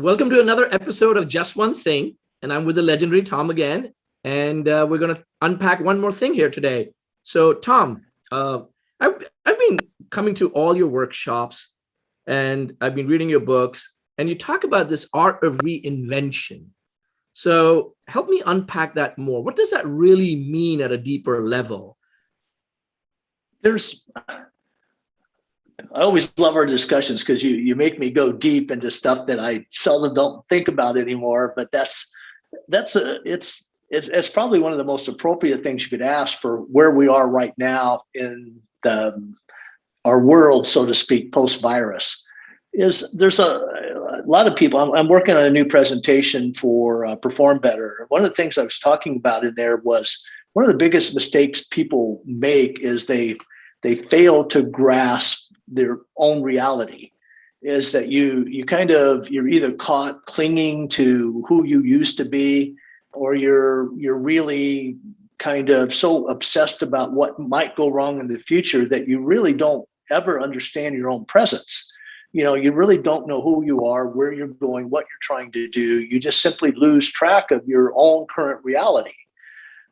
welcome to another episode of Just One Thing. And I'm with the legendary Tom again. And we're going to unpack one more thing here today. So, Tom, I've been coming to all your workshops and I've been reading your books, and you talk about this art of reinvention. So help me unpack that more. What does that really mean at a deeper level? I always love our discussions because you make me go deep into stuff that I seldom don't think about anymore. But it's probably one of the most appropriate things you could ask for where we are right now in our world, so to speak, post-virus. There's a lot of people. I'm working on a new presentation for Perform Better. One of the things I was talking about in there was one of the biggest mistakes people make is they fail to grasp their own reality. Is that you're either caught clinging to who you used to be, or you're really kind of so obsessed about what might go wrong in the future that you really don't ever understand your own presence. You really don't know who you are, where you're going, what you're trying to do. You just simply lose track of your own current reality.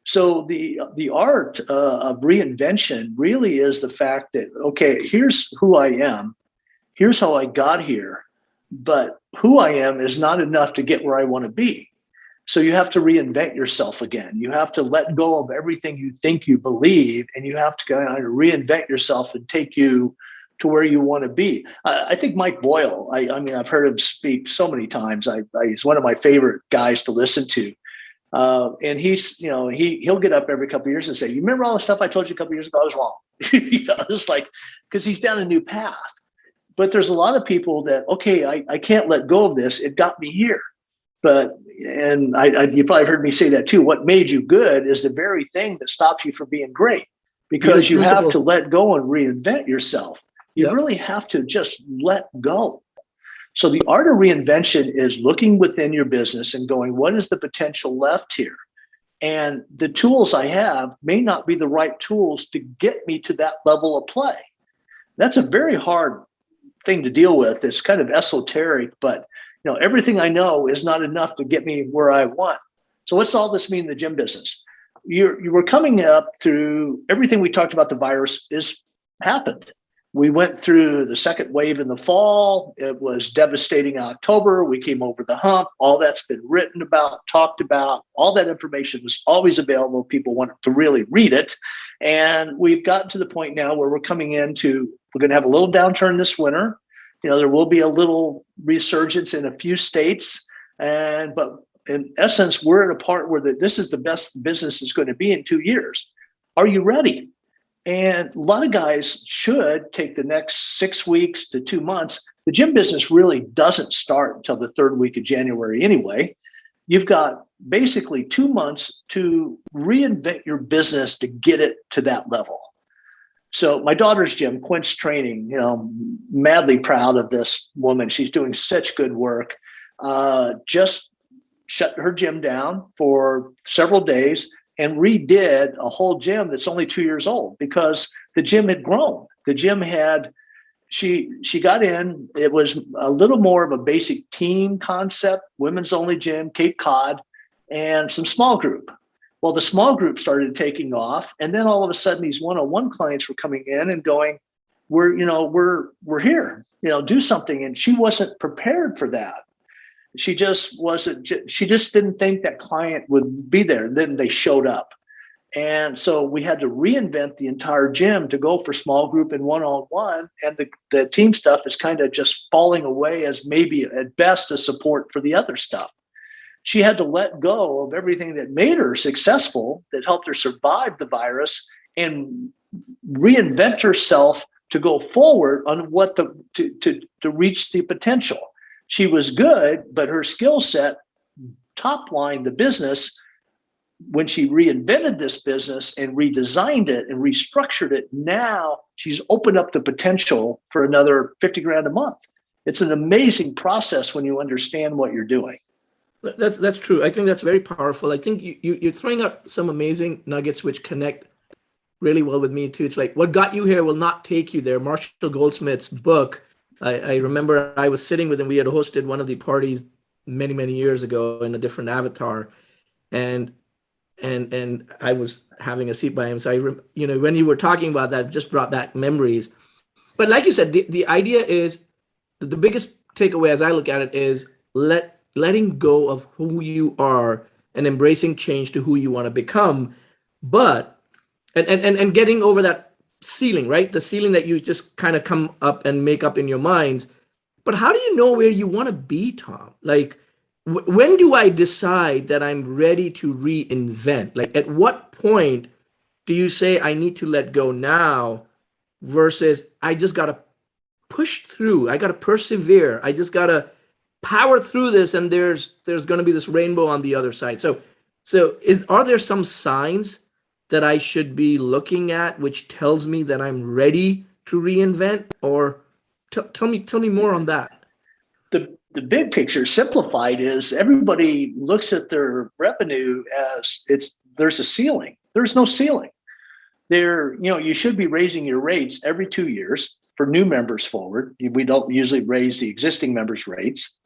So the art of reinvention really is the fact that, okay, here's who I am. Here's how I got here. But who I am is not enough to get where I want to be. So you have to reinvent yourself again. You have to let go of everything you think you believe, and you have to kind of reinvent yourself and take you to where you want to be. I think Mike Boyle, I mean, I've heard him speak so many times. He's one of my favorite guys to listen to. And he'll get up every couple of years and say, you remember all the stuff I told you a couple of years ago? I was wrong. It's like, because he's down a new path. But there's a lot of people that, okay, I can't let go of this. It got me here. You probably heard me say that too. What made you good is the very thing that stops you from being great, because you have to let go and reinvent yourself. You really have to just let go. So the art of reinvention is looking within your business and going, what is the potential left here? And the tools I have may not be the right tools to get me to that level of play. That's a very hard thing to deal with. It's kind of esoteric, but everything I know is not enough to get me where I want. So what's all this mean in the gym business? You were coming up through everything we talked about. The virus is happened. We went through the second wave in the fall. It was devastating in October. We came over the hump. All that's been written about, talked about. All that information was always available. People wanted to really read it. And we've gotten to the point now where we're going to have a little downturn this winter. There will be a little resurgence in a few states. But in essence, we're at a part where this is the best business is going to be in 2 years. Are you ready? And a lot of guys should take the next 6 weeks to 2 months. The gym business really doesn't start until the third week of January anyway. You've got basically 2 months to reinvent your business to get it to that level. So my daughter's gym, Quint's Training, madly proud of this woman. She's doing such good work. Just shut her gym down for several days and redid a whole gym that's only 2 years old because the gym had grown. The gym she got in, it was a little more of a basic team concept, women's only gym, Cape Cod, and some small group. Well, the small group started taking off, and then all of a sudden these one-on-one clients were coming in and going, we're here, do something. And she wasn't prepared for that. She just didn't think that client would be there. And then they showed up. And so we had to reinvent the entire gym to go for small group and one-on-one. And the team stuff is kind of just falling away as maybe at best a support for the other stuff. She had to let go of everything that made her successful, that helped her survive the virus, and reinvent herself to go forward on to reach the potential. She was good, but her skill set top line the business. When she reinvented this business and redesigned it and restructured it, now she's opened up the potential for another 50 grand a month. It's an amazing process when you understand what you're doing. That's true. I think that's very powerful. I think you're throwing out some amazing nuggets which connect really well with me too. It's like, what got you here will not take you there. Marshall Goldsmith's book. I remember I was sitting with him. We had hosted one of the parties many, many years ago in a different avatar. And I was having a seat by him. So when you were talking about that, it just brought back memories. But like you said, the idea is the biggest takeaway as I look at it is letting go of who you are and embracing change to who you want to become. But and getting over that ceiling, right? The ceiling that you just kind of come up and make up in your minds. But how do you know where you want to be, Tom? Like, when do I decide that I'm ready to reinvent? Like, at what point do you say I need to let go now versus I just got to push through? I got to persevere. I just got to power through this, and there's going to be this rainbow on the other side. So are there some signs that I should be looking at which tells me that I'm ready to reinvent? Or tell me more on that. The big picture simplified is everybody looks at their revenue as there's a ceiling. There's no ceiling. You should be raising your rates every 2 years for new members forward. We don't usually raise the existing members' rates.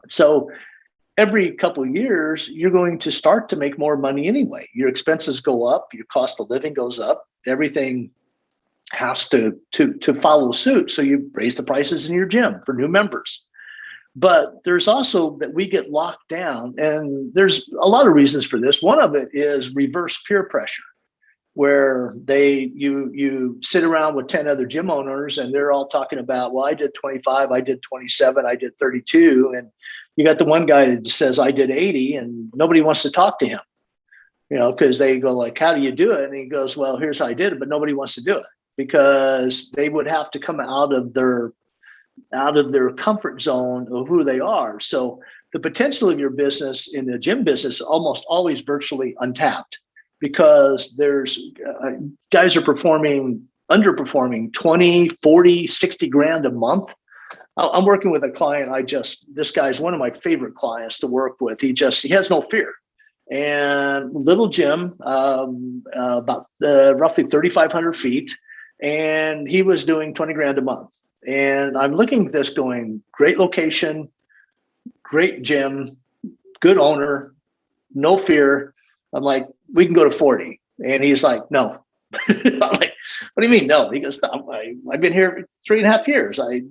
So every couple of years, you're going to start to make more money anyway. Your expenses go up, your cost of living goes up, everything has to follow suit. So you raise the prices in your gym for new members. But there's also that we get locked down, and there's a lot of reasons for this. One of it is reverse peer pressure, where you sit around with 10 other gym owners and they're all talking about, well, I did 25, I did 27, I did 32. And you got the one guy that says I did 80 and nobody wants to talk to him, because they go like, how do you do it? And he goes, well, here's how I did it, but nobody wants to do it because they would have to come out of their comfort zone of who they are. So the potential of your business in the gym business is almost always virtually untapped, because there's guys are underperforming 20, 40, 60 grand a month. I'm working with a client. This guy's one of my favorite clients to work with. He has no fear, and little gym, about roughly 3,500 feet. And he was doing 20 grand a month. And I'm looking at this going, great location, great gym, good owner, no fear. I'm like, we can go to 40. And he's like, no. I'm like, what do you mean no? He goes, no, I've been here 3.5 years. I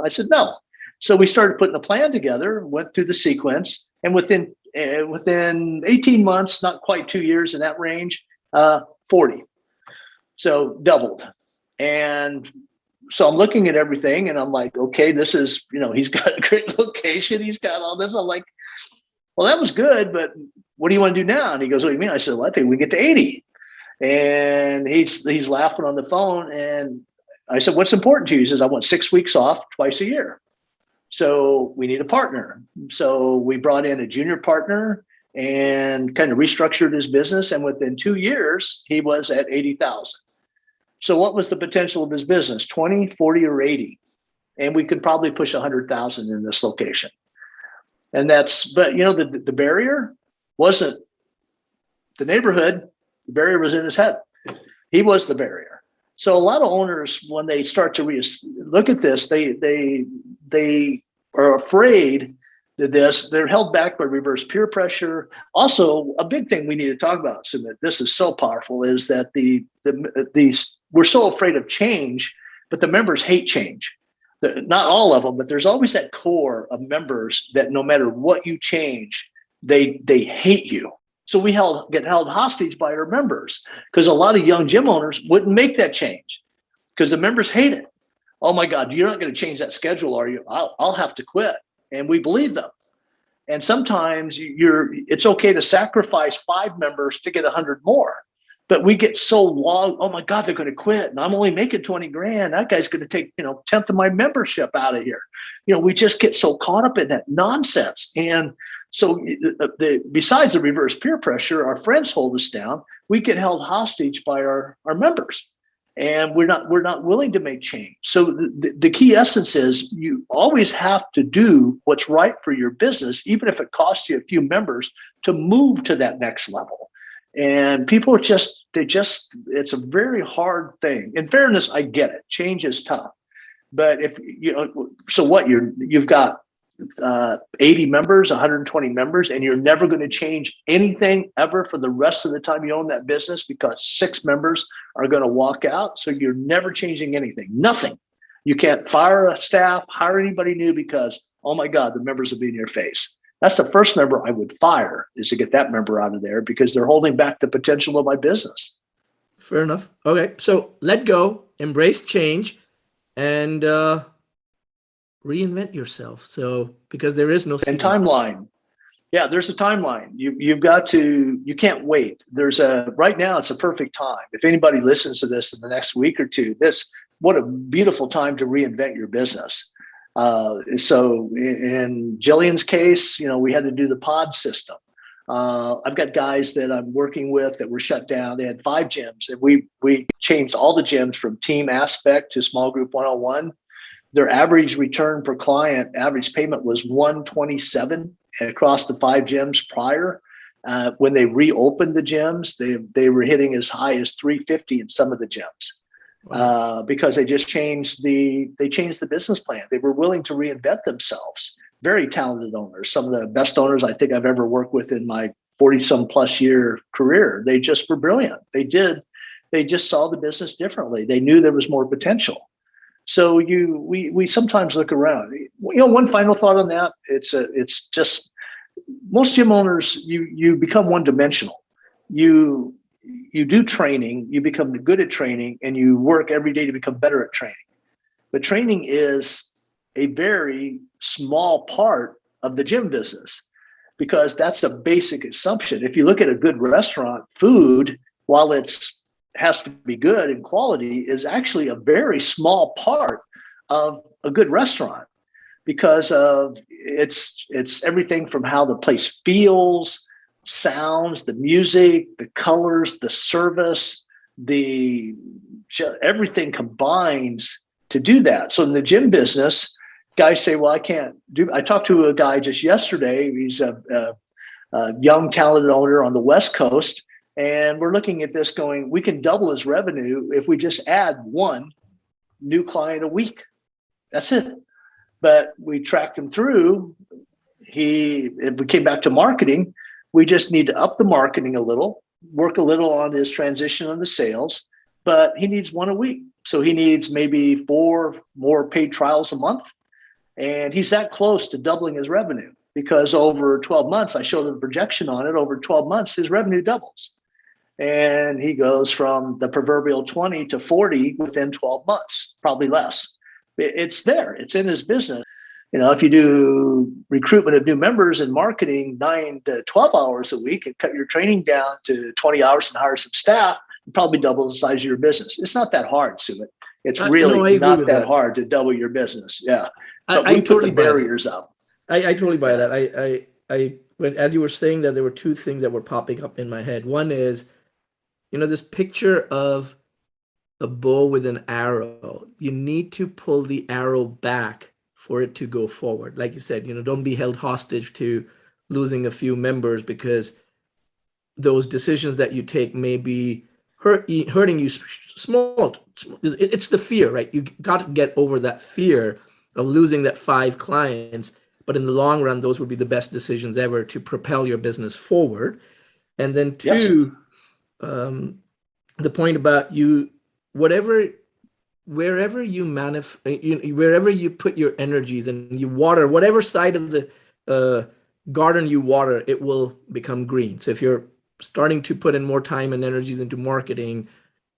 said, no. So we started putting a plan together, went through the sequence, and within 18 months, not quite 2 years in that range, 40. So doubled. And so I'm looking at everything and I'm like, okay, this is, he's got a great location. He's got all this. I'm like, well, that was good, but what do you want to do now? And he goes, what do you mean? I said, well, I think we get to 80. And he's laughing on the phone. And I said, what's important to you? He says, I want 6 weeks off twice a year. So we need a partner. So we brought in a junior partner and kind of restructured his business. And within 2 years, he was at 80,000. So what was the potential of his business? 20, 40, or 80? And we could probably push 100,000 in this location. And but the barrier wasn't the neighborhood. The barrier was in his head. He was the barrier. So a lot of owners, when they start to look at this, they are afraid that they're held back by reverse peer pressure. Also, a big thing we need to talk about, Sumit, this is so powerful, is that we're so afraid of change, but the members hate change. Not all of them, but there's always that core of members that no matter what you change, they hate you. So we get held hostage by our members, because a lot of young gym owners wouldn't make that change because the members hate it. Oh my God, you're not going to change that schedule, are you? I'll have to quit. And we believe them. And sometimes it's okay to sacrifice 5 members to get 100 more. But we get so long, oh my God, they're going to quit. And I'm only making 20 grand. That guy's going to take, 10th of my membership out of here. We just get so caught up in that nonsense. And so besides the reverse peer pressure, our friends hold us down. We get held hostage by our members. And we're not willing to make change. So the key essence is you always have to do what's right for your business, even if it costs you a few members, to move to that next level. And people it's a very hard thing. In fairness, I get it. Change is tough. But if so what you've got 80 members, 120 members, and you're never going to change anything ever for the rest of the time you own that business because 6 members are going to walk out. So you're never changing anything, nothing. You can't fire a staff, hire anybody new because, oh my God, the members will be in your face. That's the first member I would fire, is to get that member out of there because they're holding back the potential of my business. Fair enough. Okay. So let go, embrace change, and reinvent yourself. So because there is no And ceiling. timeline. Yeah, there's a timeline. You can't wait. Right now it's a perfect time. If anybody listens to this in the next week or two, what a beautiful time to reinvent your business. So in Jillian's case, we had to do the pod system. I've got guys that I'm working with that were shut down. They had 5 gyms, and we changed all the gyms from team aspect to small group 101. Their average return per client, average payment was $127 across the 5 gyms prior. When they reopened the gyms, they were hitting as high as $350 in some of the gyms. Wow. Because they just changed the business plan. They were willing to reinvent themselves. Very talented owners, some of the best owners I think I've ever worked with in my 40-some plus year career. They just were brilliant. They just saw the business differently. They knew there was more potential. So we sometimes look around. One final thought on that. It's just most gym owners, you become one-dimensional. You do training, you become good at training, and you work every day to become better at training. But training is a very small part of the gym business because that's a basic assumption. If you look at a good restaurant, food, while has to be good and quality, is actually a very small part of a good restaurant because of it's everything from how the place feels, sounds, the music, the colors, the service, everything combines to do that. So in the gym business, guys say, well, I talked to a guy just yesterday. He's a young, talented owner on the West Coast. And we're looking at this going, we can double his revenue if we just add 1 new client a week. That's it. But we tracked him through. We came back to marketing. We just need to up the marketing a little, work a little on his transition on the sales, but he needs 1 a week. So he needs maybe 4 more paid trials a month. And he's that close to doubling his revenue because over 12 months, I showed the projection on it, over 12 months, his revenue doubles. And he goes from the proverbial 20 to 40 within 12 months, probably less. It's there. It's in his business. If you do recruitment of new members and marketing 9 to 12 hours a week and cut your training down to 20 hours and hire some staff, you probably double the size of your business. It's not that hard, Sumit. It's really not that hard to double your business. Yeah. But we put the barriers up. I totally buy that. As you were saying that, there were 2 things that were popping up in my head. One is, this picture of a bow with an arrow. You need to pull the arrow back for it to go forward. Like you said, don't be held hostage to losing a few members because those decisions that you take may be hurting you small. It's the fear, right? You got to get over that fear of losing that 5 clients. But in the long run, those would be the best decisions ever to propel your business forward. And then 2, yes. The point about wherever you put your energies and you water, whatever side of the garden you water, it will become green. So if you're starting to put in more time and energies into marketing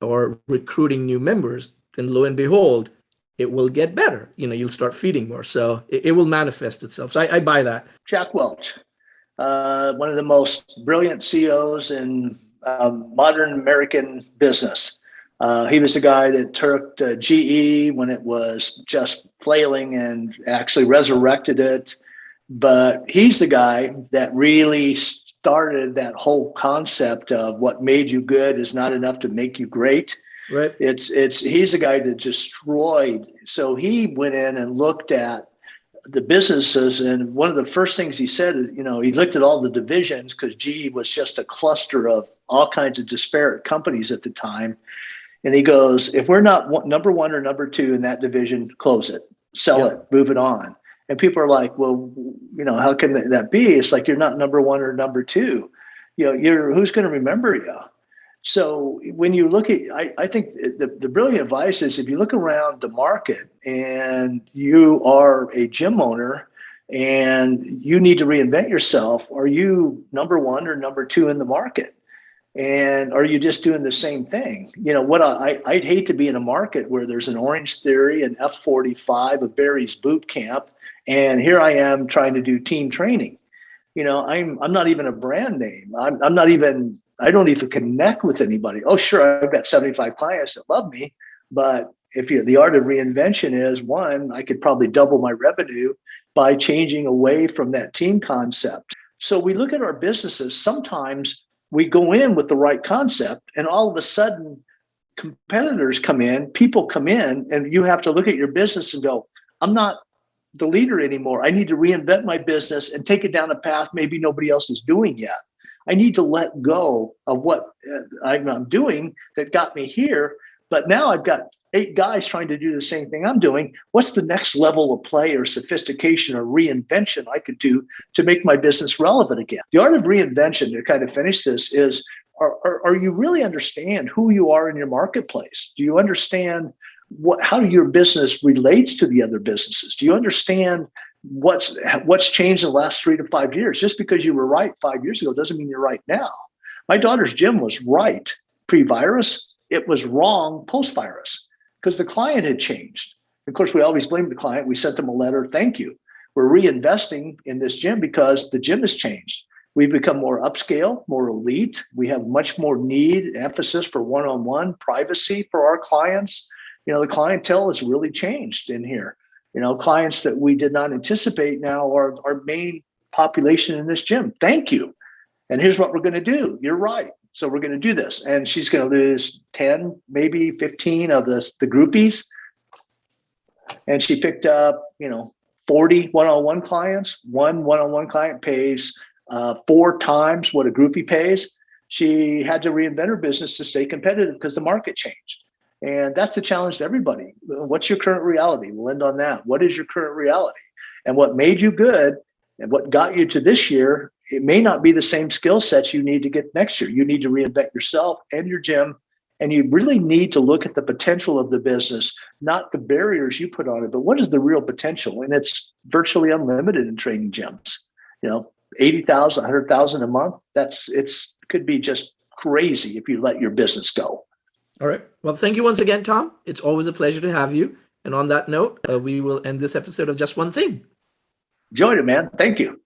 or recruiting new members, then lo and behold, it will get better. You'll start feeding more. So it will manifest itself. So I buy that. Jack Welch, one of the most brilliant CEOs in modern American business. He was the guy that took GE when it was just flailing and actually resurrected it. But he's the guy that really started that whole concept of what made you good is not enough to make you great. Right. He's the guy that destroyed. So he went in and looked at the businesses, and one of the first things he said, he looked at all the divisions because GE was just a cluster of all kinds of disparate companies at the time. And he goes, if we're not number 1 or number 2 in that division, close it, sell it, move it on. And people are like, well, how can that be? It's like, you're not number one or number two. Who's going to remember you? So when you look at, I think the brilliant advice is, if you look around the market and you are a gym owner and you need to reinvent yourself, are you number one or number two in the market? And are you just doing the same thing? I'd hate to be in a market where there's an Orange Theory, an F45, a Barry's boot camp, and here I am trying to do team training. I'm not even a brand name. I'm not even, I don't even connect with anybody. Oh, sure, I've got 75 clients that love me, but the art of reinvention is, one, I could probably double my revenue by changing away from that team concept. So we look at our businesses. Sometimes we go in with the right concept, and all of a sudden competitors come in, people come in, and you have to look at your business and go, I'm not the leader anymore. I need to reinvent my business and take it down a path maybe nobody else is doing yet. I need to let go of what I'm doing that got me here. But now I've got 8 guys trying to do the same thing I'm doing. What's the next level of play or sophistication or reinvention I could do to make my business relevant again? The art of reinvention, to kind of finish this, is, are you really understand who you are in your marketplace? Do you understand how your business relates to the other businesses? Do you understand what's changed in the last 3 to 5 years? Just because you were right 5 years ago doesn't mean you're right now. My daughter's gym was right pre-virus. It was wrong post-virus because the client had changed. Of course, we always blame the client. We sent them a letter, thank you. We're reinvesting in this gym because the gym has changed. We've become more upscale, more elite. We have much more need, emphasis for one-on-one privacy for our clients. The clientele has really changed in here. Clients that we did not anticipate now are our main population in this gym. Thank you. And here's what we're going to do. You're right. So we're going to do this. And she's going to lose 10, maybe 15 of the groupies. And she picked up, 40 one-on-one clients. One one-on-one client pays 4 times what a groupie pays. She had to reinvent her business to stay competitive because the market changed. And that's the challenge to everybody. What's your current reality? We'll end on that. What is your current reality? And what made you good and what got you to this year, it may not be the same skill sets you need to get next year. You need to reinvent yourself and your gym. And you really need to look at the potential of the business, not the barriers you put on it, but what is the real potential? And it's virtually unlimited in training gyms. 80,000, 100,000 a month. Could be just crazy if you let your business go. All right. Well, thank you once again, Tom. It's always a pleasure to have you. And on that note, we will end this episode of Just One Thing. Enjoyed it, man. Thank you.